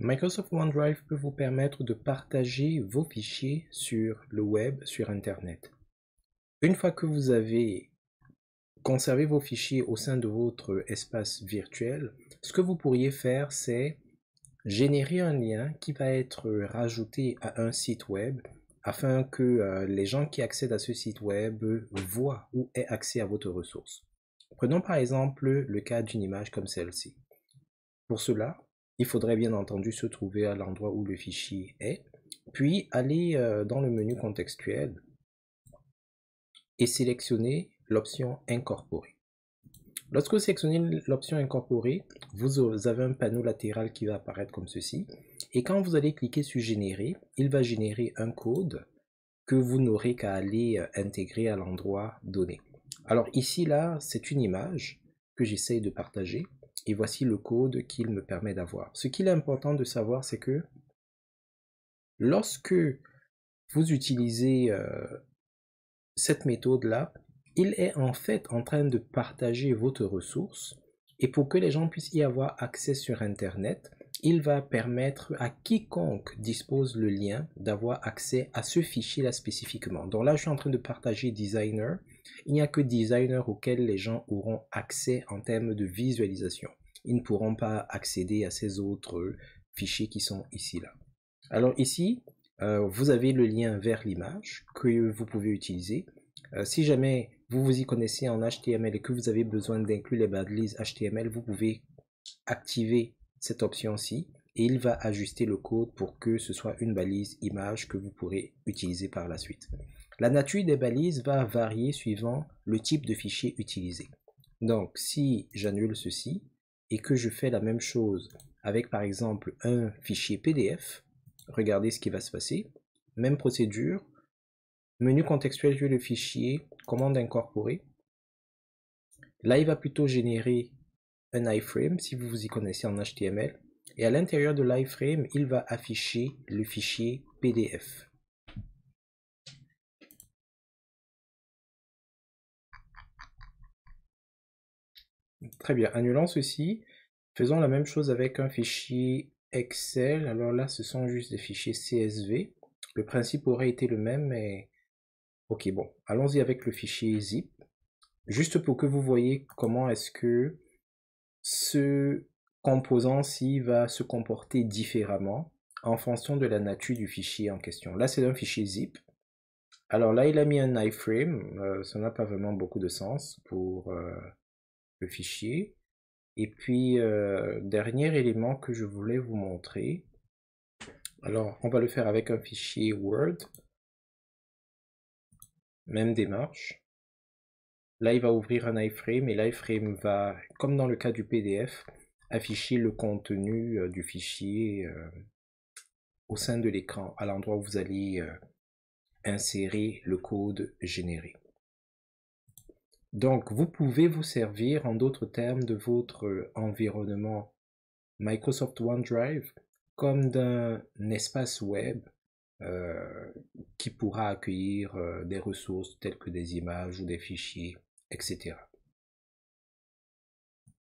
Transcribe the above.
Microsoft OneDrive peut vous permettre de partager vos fichiers sur le web, sur Internet. Une fois que vous avez conservé vos fichiers au sein de votre espace virtuel, ce que vous pourriez faire, c'est générer un lien qui va être rajouté à un site web afin que les gens qui accèdent à ce site web voient ou aient accès à votre ressource. Prenons par exemple le cas d'une image comme celle-ci. Pour cela, il faudrait bien entendu se trouver à l'endroit où le fichier est, puis aller dans le menu contextuel et sélectionner l'option Incorporer. Lorsque vous sélectionnez l'option Incorporer, vous avez un panneau latéral qui va apparaître comme ceci. Et quand vous allez cliquer sur Générer, il va générer un code que vous n'aurez qu'à aller intégrer à l'endroit donné. Alors ici, là, c'est une image que j'essaye de partager. Et voici le code qu'il me permet d'avoir. Ce qu'il est important de savoir, c'est que lorsque vous utilisez cette méthode-là, il est en fait en train de partager votre ressource. Et pour que les gens puissent y avoir accès sur Internet, il va permettre à quiconque dispose le lien d'avoir accès à ce fichier-là spécifiquement. Donc là, je suis en train de partager Designer. Il n'y a que Designer auquel les gens auront accès en termes de visualisation. Ils ne pourront pas accéder à ces autres fichiers qui sont ici là. Alors ici, vous avez le lien vers l'image que vous pouvez utiliser. Si jamais vous vous y connaissez en HTML et que vous avez besoin d'inclure les balises HTML, vous pouvez activer cette option-ci et il va ajuster le code pour que ce soit une balise image que vous pourrez utiliser par la suite. La nature des balises va varier suivant le type de fichier utilisé. Donc, si j'annule ceci et que je fais la même chose avec par exemple un fichier PDF, regardez ce qui va se passer. Même procédure, menu contextuel sur le fichier, commande incorporer. Là, il va plutôt générer un iframe si vous vous y connaissez en HTML. Et à l'intérieur de l'iframe, il va afficher le fichier PDF. Très bien, annulons ceci. Faisons la même chose avec un fichier Excel. Alors là, ce sont juste des fichiers CSV. Le principe aurait été le même, mais... Ok, bon, allons-y avec le fichier zip. Juste pour que vous voyez comment est-ce que ce composant-ci va se comporter différemment en fonction de la nature du fichier en question. Là, c'est un fichier zip. Alors là, il a mis un iframe. Ça n'a pas vraiment beaucoup de sens pour le fichier. Et puis, dernier élément que je voulais vous montrer. Alors, on va le faire avec un fichier Word. Même démarche. Là, il va ouvrir un iframe et l'iframe va, comme dans le cas du PDF, afficher le contenu du fichier au sein de l'écran, à l'endroit où vous allez insérer le code généré. Donc, vous pouvez vous servir, en d'autres termes, de votre environnement Microsoft OneDrive comme d'un espace web qui pourra accueillir des ressources telles que des images ou des fichiers, etc.